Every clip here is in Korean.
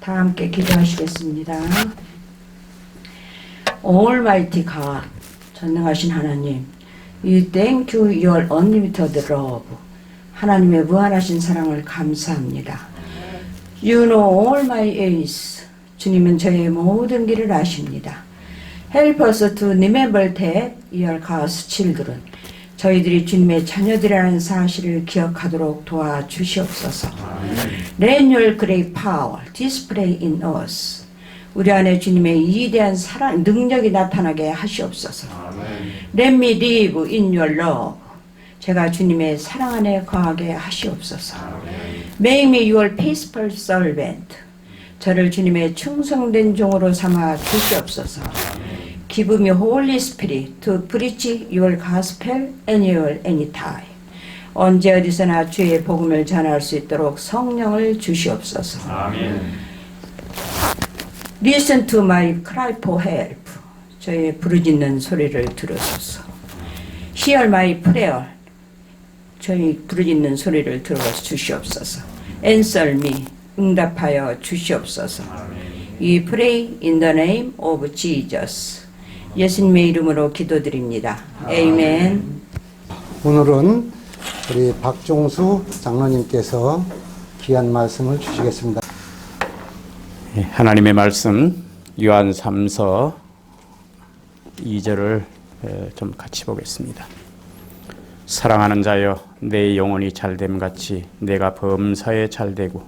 다 함께 기도하시겠습니다. Almighty God, 전능하신 하나님, We thank you your unlimited love. 하나님의 무한하신 사랑을 감사합니다. You know all my ways. 주님은 저의 모든 길을 아십니다. Help us to remember that we are God's children. 저희들이 주님의 자녀들이라는 사실을 기억하도록 도와주시옵소서. Let your great power display in us. 우리 안에 주님의 위대한 사랑, 능력이 나타나게 하시옵소서. Let me live in your love. 제가 주님의 사랑 안에 거하게 하시옵소서. Make me your faithful servant. 저를 주님의 충성된 종으로 삼아 주시옵소서. Give me Holy Spirit to preach your gospel anywhere, anytime. 언제 어디서나 주의 복음을 전할 수 있도록 성령을 주시옵소서. 아멘. Listen to my cry for help. 저의 부르짖는 소리를 들으소서. Hear my prayer. 저희 부르짖는 소리를 들어 주시옵소서. Answer me. 응답하여 주시옵소서. We pray in the name of Jesus. 예수님의 이름으로 기도드립니다. 아멘. 오늘은 우리 박종수 장로님께서 귀한 말씀을 주시겠습니다. 하나님의 말씀 요한 3서 2절을 좀 같이 보겠습니다. 사랑하는 자여, 내 영혼이 잘됨 같이 내가 범사에 잘되고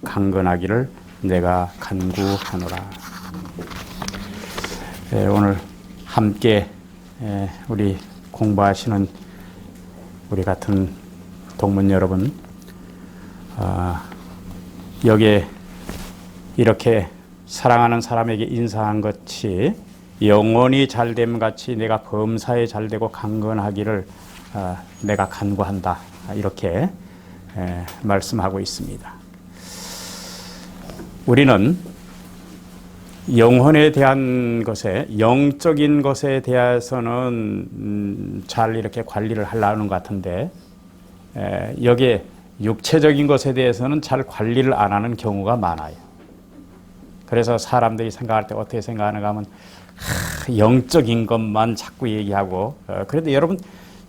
강건하기를 내가 간구하노라. 오늘 함께 우리 공부하시는 우리 같은 동문 여러분, 여기에 이렇게 사랑하는 사람에게 인사한 것이 영혼이 잘됨 같이 내가 범사에 잘되고 강건하기를 내가 간구한다, 이렇게 말씀하고 있습니다. 우리는 영혼에 대한 것에, 영적인 것에 대해서는 잘 이렇게 관리를 하려는 것 같은데, 여기에 육체적인 것에 대해서는 잘 관리를 안 하는 경우가 많아요. 그래서 사람들이 생각할 때 어떻게 생각하는가 하면 영적인 것만 자꾸 얘기하고, 그런데 여러분,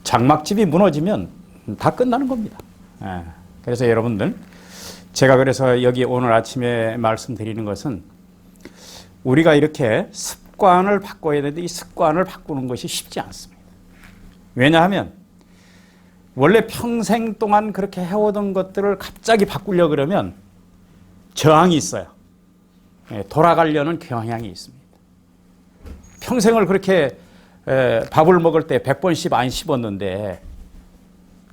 장막집이 무너지면 다 끝나는 겁니다. 그래서 여러분들, 제가 그래서 여기 오늘 아침에 말씀드리는 것은 우리가 이렇게 습관을 바꿔야 되는데 이 습관을 바꾸는 것이 쉽지 않습니다. 왜냐하면 원래 평생 동안 그렇게 해오던 것들을 갑자기 바꾸려고 그러면 저항이 있어요. 돌아가려는 경향이 있습니다. 평생을 그렇게 밥을 먹을 때 100번씩 안 씹었는데,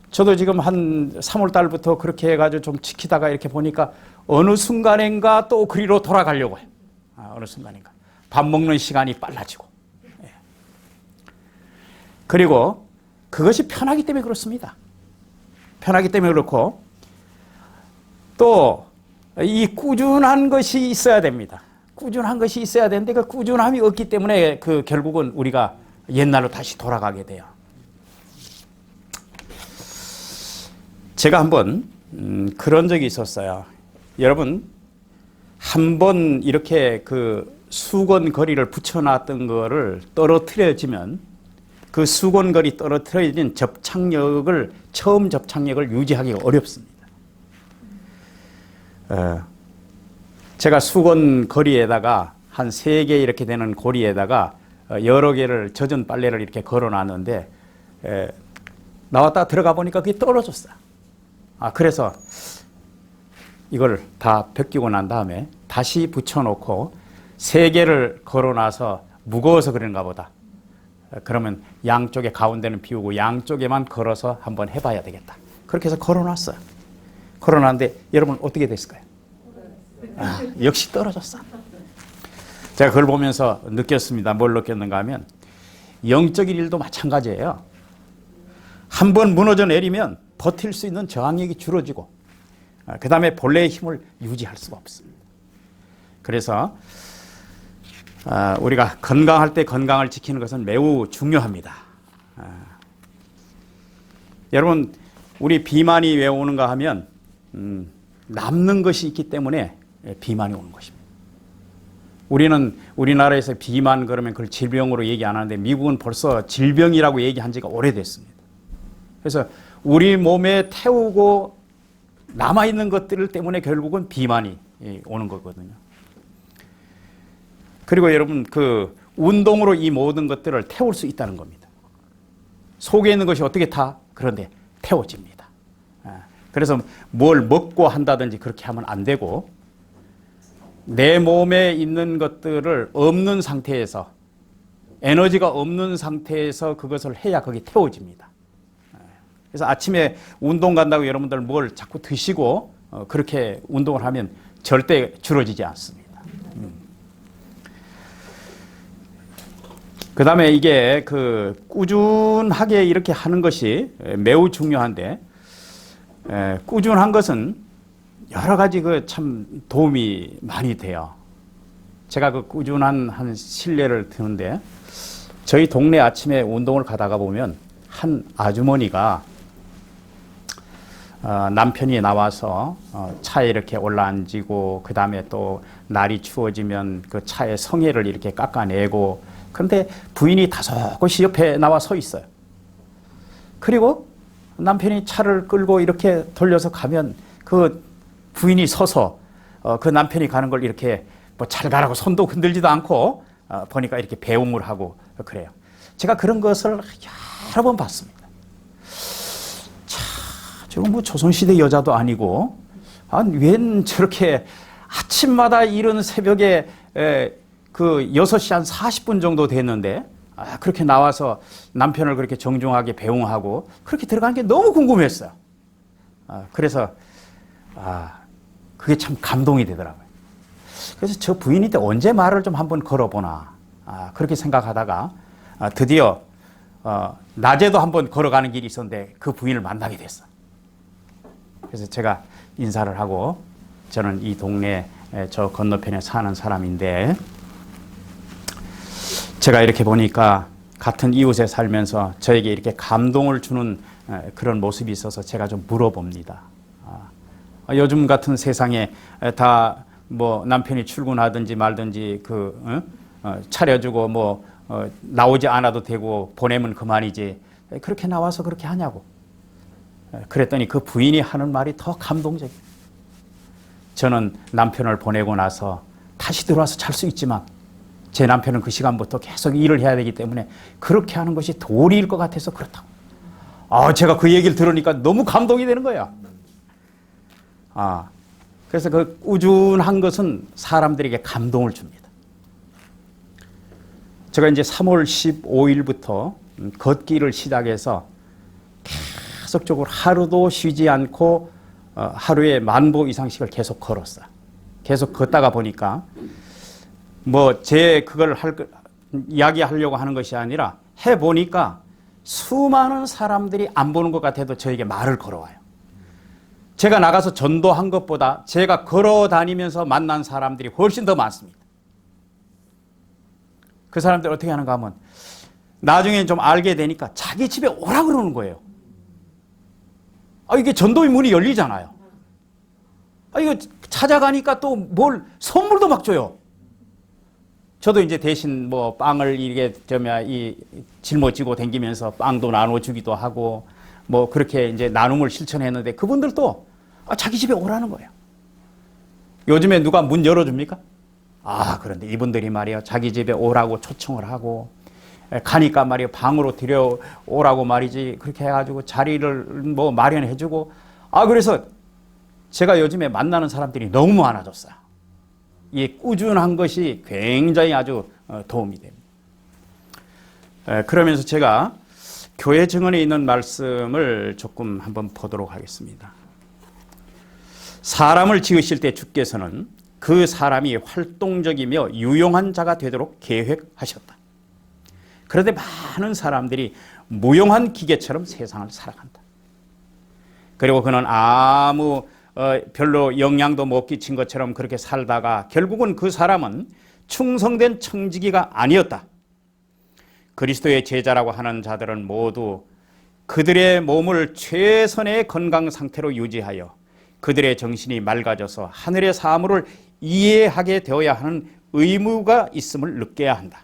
저도 지금 한 3월 달부터 그렇게 해가지고 좀 지키다가 이렇게 보니까 어느 순간인가 또 그리로 돌아가려고 해요. 어느 순간인가. 밥 먹는 시간이 빨라지고. 그리고 그것이 편하기 때문에 그렇습니다. 편하기 때문에 그렇고, 또 이 꾸준한 것이 있어야 됩니다. 꾸준한 것이 있어야 되는데 그 꾸준함이 없기 때문에 그 결국은 우리가 옛날로 다시 돌아가게 돼요. 제가 한번 그런 적이 있었어요. 여러분, 한번 이렇게 그 수건거리를 붙여놨던 거를 떨어뜨려지면 그 수건거리 떨어뜨려진 처음 접착력을 유지하기가 어렵습니다. 제가 수건거리에다가 한 3개 이렇게 되는 고리에다가 여러 개를 젖은 빨래를 이렇게 걸어놨는데, 나왔다 들어가 보니까 그게 떨어졌어요. 그래서 이걸 다 벗기고 난 다음에 다시 붙여놓고 3개를 걸어놔서 무거워서 그런가 보다. 그러면 양쪽에 가운데는 비우고 양쪽에만 걸어서 한번 해봐야 되겠다. 그렇게 해서 걸어놨어요. 걸어놨는데 여러분 어떻게 됐을까요? 역시 떨어졌어. 제가 그걸 보면서 느꼈습니다. 뭘 느꼈는가 하면 영적인 일도 마찬가지예요. 한번 무너져 내리면 버틸 수 있는 저항력이 줄어지고, 그 다음에 본래의 힘을 유지할 수가 없습니다. 그래서 우리가 건강할 때 건강을 지키는 것은 매우 중요합니다. 여러분, 우리 비만이 왜 오는가 하면 남는 것이 있기 때문에 비만이 오는 것입니다. 우리는 우리나라에서 비만 그러면 그걸 질병으로 얘기 안 하는데 미국은 벌써 질병이라고 얘기한 지가 오래됐습니다. 그래서 우리 몸에 태우고 남아있는 것들 때문에 결국은 비만이 오는 거거든요. 그리고 여러분 그 운동으로 이 모든 것들을 태울 수 있다는 겁니다. 속에 있는 것이 어떻게 타? 그런데 태워집니다. 그래서 뭘 먹고 한다든지 그렇게 하면 안 되고 내 몸에 있는 것들을 없는 상태에서 에너지가 없는 상태에서 그것을 해야 그게 태워집니다. 그래서 아침에 운동 간다고 여러분들 뭘 자꾸 드시고 그렇게 운동을 하면 절대 줄어지지 않습니다. 그 다음에 이게 그 꾸준하게 이렇게 하는 것이 매우 중요한데 꾸준한 것은 여러 가지 그 참 도움이 많이 돼요. 제가 그 꾸준한 한 실례를 드는데 저희 동네 아침에 운동을 가다가 보면 한 아주머니가 남편이 나와서 차에 이렇게 올라앉고 그 다음에 또 날이 추워지면 그 차에 성에를 이렇게 깎아내고 그런데 부인이 다소곳이 옆에 나와 서 있어요. 그리고 남편이 차를 끌고 이렇게 돌려서 가면 그 부인이 서서 그 남편이 가는 걸 이렇게 뭐 잘 가라고 손도 흔들지도 않고 보니까 이렇게 배웅을 하고 그래요. 제가 그런 것을 여러 번 봤습니다. 자, 저건 뭐 조선시대 여자도 아니고 웬 저렇게 아침마다 이런 새벽에 그 6시 한 40분 정도 됐는데 그렇게 나와서 남편을 그렇게 정중하게 배웅하고 그렇게 들어가는 게 너무 궁금했어요. 그래서 그게 참 감동이 되더라고요. 그래서 저 부인한테 언제 말을 좀 한번 걸어보나 그렇게 생각하다가 드디어 낮에도 한번 걸어가는 길이 있었는데 그 부인을 만나게 됐어요. 그래서 제가 인사를 하고 저는 이 동네 저 건너편에 사는 사람인데 제가 이렇게 보니까 같은 이웃에 살면서 저에게 이렇게 감동을 주는 그런 모습이 있어서 제가 좀 물어봅니다. 요즘 같은 세상에 다 뭐 남편이 출근하든지 말든지 차려주고 뭐 나오지 않아도 되고 보내면 그만이지 그렇게 나와서 그렇게 하냐고. 그랬더니 그 부인이 하는 말이 더 감동적이에요. 저는 남편을 보내고 나서 다시 들어와서 잘 수 있지만 제 남편은 그 시간부터 계속 일을 해야 되기 때문에 그렇게 하는 것이 도리일 것 같아서 그렇다고. 제가 그 얘기를 들으니까 너무 감동이 되는 거예요. 그래서 그 꾸준한 것은 사람들에게 감동을 줍니다. 제가 이제 3월 15일부터 걷기를 시작해서 계속적으로 하루도 쉬지 않고 하루에 10,000보 이상씩을 계속 걸었어요. 계속 걷다가 보니까 뭐 그걸 이야기하려고 하는 것이 아니라 해보니까 수많은 사람들이 안 보는 것 같아도 저에게 말을 걸어와요. 제가 나가서 전도한 것보다 제가 걸어 다니면서 만난 사람들이 훨씬 더 많습니다. 그 사람들 어떻게 하는가 하면 나중에 좀 알게 되니까 자기 집에 오라 그러는 거예요. 이게 전도의 문이 열리잖아요. 이거 찾아가니까 또 뭘 선물도 막 줘요. 저도 이제 대신 뭐 빵을 이게 짊어지고 다니면서 빵도 나눠주기도 하고 뭐 그렇게 이제 나눔을 실천했는데 그분들도 자기 집에 오라는 거예요. 요즘에 누가 문 열어줍니까? 그런데 이분들이 말이에요. 자기 집에 오라고 초청을 하고 가니까 말이에요. 방으로 들여오라고 말이지 그렇게 해가지고 자리를 뭐 마련해주고 그래서 제가 요즘에 만나는 사람들이 너무 많아졌어요. 이 꾸준한 것이 굉장히 아주 도움이 됩니다. 그러면서 제가 교회 증언에 있는 말씀을 조금 한번 보도록 하겠습니다. 사람을 지으실 때 주께서는 그 사람이 활동적이며 유용한 자가 되도록 계획하셨다. 그런데 많은 사람들이 무용한 기계처럼 세상을 살아간다. 그리고 그는 별로 영향도 못 끼친 것처럼 그렇게 살다가 결국은 그 사람은 충성된 청지기가 아니었다. 그리스도의 제자라고 하는 자들은 모두 그들의 몸을 최선의 건강 상태로 유지하여 그들의 정신이 맑아져서 하늘의 사물을 이해하게 되어야 하는 의무가 있음을 느껴야 한다.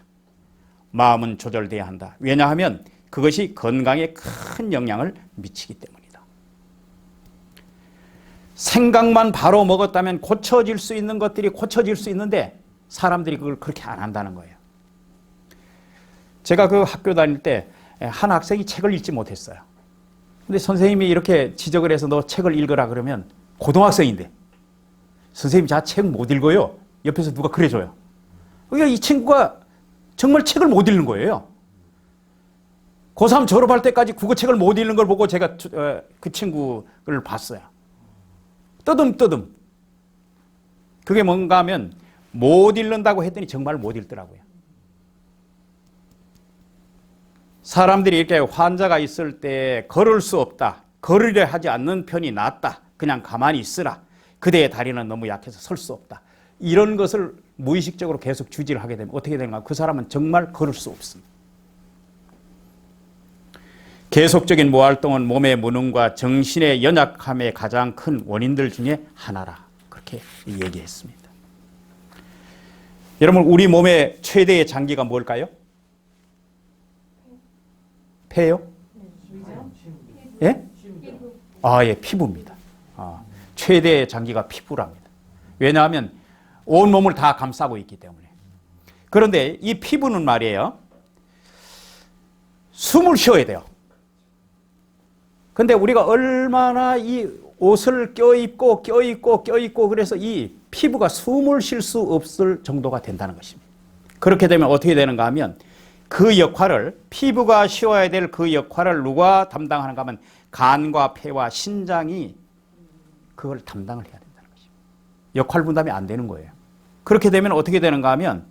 마음은 조절돼야 한다. 왜냐하면 그것이 건강에 큰 영향을 미치기 때문이다. 생각만 바로 먹었다면 고쳐질 수 있는 것들이 고쳐질 수 있는데 사람들이 그걸 그렇게 안 한다는 거예요. 제가 그 학교 다닐 때 한 학생이 책을 읽지 못했어요. 근데 선생님이 이렇게 지적을 해서 너 책을 읽으라 그러면 고등학생인데 선생님 자 책 못 읽어요. 옆에서 누가 그래줘요. 그러니까 이 친구가 정말 책을 못 읽는 거예요. 고3 졸업할 때까지 국어책을 못 읽는 걸 보고 제가 그 친구를 봤어요. 뜨듬뜨듬. 그게 뭔가 하면 못 읽는다고 했더니 정말 못 읽더라고요. 사람들이 이렇게 환자가 있을 때 걸을 수 없다. 걸으려 하지 않는 편이 낫다. 그냥 가만히 있으라. 그대의 다리는 너무 약해서 설 수 없다. 이런 것을 무의식적으로 계속 주지를 하게 되면 어떻게 되는가? 그 사람은 정말 걸을 수 없습니다. 계속적인 무활동은 몸의 무능과 정신의 연약함의 가장 큰 원인들 중에 하나라. 그렇게 얘기했습니다. 여러분, 우리 몸의 최대의 장기가 뭘까요? 폐요? 예? 예, 피부입니다. 최대의 장기가 피부랍니다. 왜냐하면 온 몸을 다 감싸고 있기 때문에. 그런데 이 피부는 말이에요. 숨을 쉬어야 돼요. 근데 우리가 얼마나 이 옷을 껴입고 그래서 이 피부가 숨을 쉴 수 없을 정도가 된다는 것입니다. 그렇게 되면 어떻게 되는가 하면 그 역할을, 피부가 쉬어야 될 그 역할을 누가 담당하는가 하면 간과 폐와 신장이 그걸 담당을 해야 된다는 것입니다. 역할 분담이 안 되는 거예요. 그렇게 되면 어떻게 되는가 하면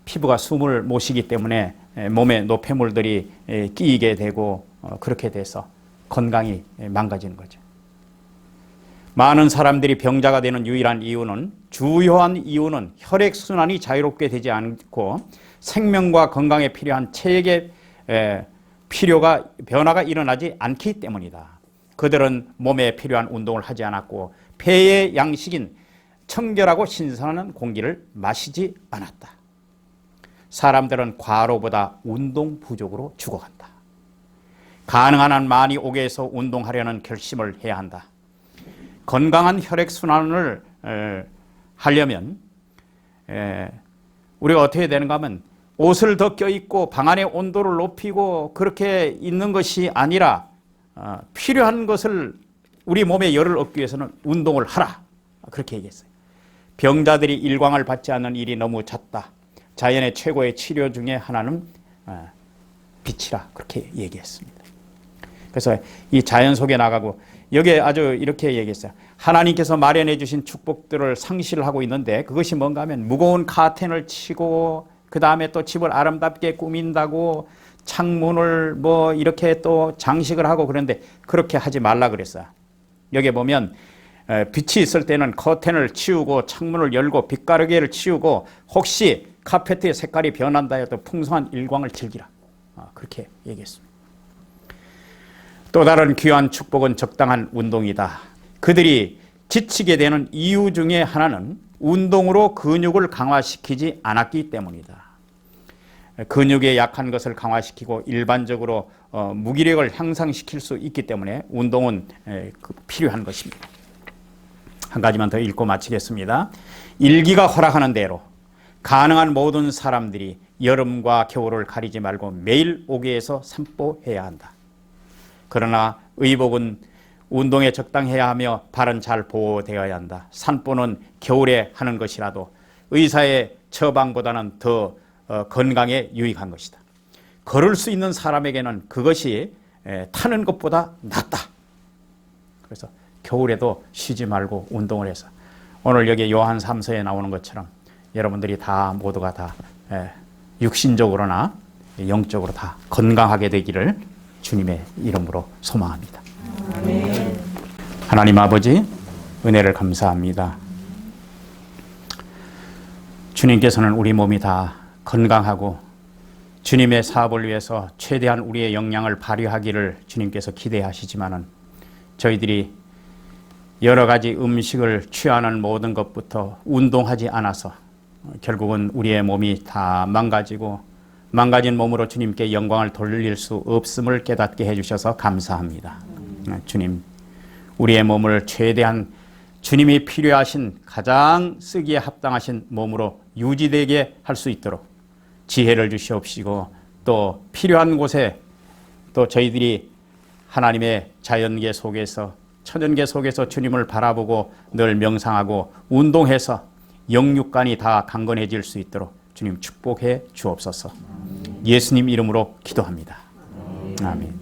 피부가 숨을 못 쉬기 때문에 몸에 노폐물들이 끼이게 되고 그렇게 돼서 건강이 망가지는 거죠. 많은 사람들이 병자가 되는 주요한 이유는 혈액순환이 자유롭게 되지 않고 생명과 건강에 필요한 체액의 변화가 일어나지 않기 때문이다. 그들은 몸에 필요한 운동을 하지 않았고 폐의 양식인 청결하고 신선한 공기를 마시지 않았다. 사람들은 과로보다 운동 부족으로 죽어간다. 가능한 한 많이 옥에서 운동하려는 결심을 해야 한다. 건강한 혈액순환을 하려면 우리가 어떻게 되는가 하면 옷을 더 껴입고 방 안의 온도를 높이고 그렇게 있는 것이 아니라 필요한 것을 우리 몸에 열을 얻기 위해서는 운동을 하라. 그렇게 얘기했어요. 병자들이 일광을 받지 않는 일이 너무 잦다. 자연의 최고의 치료 중에 하나는 빛이라. 그렇게 얘기했습니다. 그래서 이 자연 속에 나가고 여기에 아주 이렇게 얘기했어요. 하나님께서 마련해 주신 축복들을 상실을 하고 있는데 그것이 뭔가 하면 무거운 카텐을 치고 그 다음에 또 집을 아름답게 꾸민다고 창문을 뭐 이렇게 또 장식을 하고 그런데 그렇게 하지 말라 그랬어요. 여기에 보면 빛이 있을 때는 커튼을 치우고 창문을 열고 빛가루개를 치우고 혹시 카페트의 색깔이 변한다 해도 풍성한 일광을 즐기라. 그렇게 얘기했습니다. 또 다른 귀한 축복은 적당한 운동이다. 그들이 지치게 되는 이유 중에 하나는 운동으로 근육을 강화시키지 않았기 때문이다. 근육에 약한 것을 강화시키고 일반적으로 무기력을 향상시킬 수 있기 때문에 운동은 필요한 것입니다. 한 가지만 더 읽고 마치겠습니다. 일기가 허락하는 대로 가능한 모든 사람들이 여름과 겨울을 가리지 말고 매일 옥외에서 산보해야 한다. 그러나 의복은 운동에 적당해야 하며 발은 잘 보호되어야 한다. 산보는 겨울에 하는 것이라도 의사의 처방보다는 더 건강에 유익한 것이다. 걸을 수 있는 사람에게는 그것이 타는 것보다 낫다. 그래서 겨울에도 쉬지 말고 운동을 해서 오늘 여기 요한 3서에 나오는 것처럼 여러분들이 다 모두가 다 육신적으로나 영적으로 다 건강하게 되기를 주님의 이름으로 소망합니다. 아멘. 하나님 아버지 은혜를 감사합니다. 주님께서는 우리 몸이 다 건강하고 주님의 사업을 위해서 최대한 우리의 역량을 발휘하기를 주님께서 기대하시지만은 저희들이 여러 가지 음식을 취하는 모든 것부터 운동하지 않아서 결국은 우리의 몸이 다 망가진 몸으로 주님께 영광을 돌릴 수 없음을 깨닫게 해주셔서 감사합니다. 주님, 우리의 몸을 최대한 주님이 필요하신 가장 쓰기에 합당하신 몸으로 유지되게 할 수 있도록 지혜를 주시옵시고, 또 필요한 곳에 또 저희들이 하나님의 자연계 속에서, 천연계 속에서 주님을 바라보고 늘 명상하고 운동해서 영육간이 다 강건해질 수 있도록 주님 축복해 주옵소서. 예수님 이름으로 기도합니다. 아멘.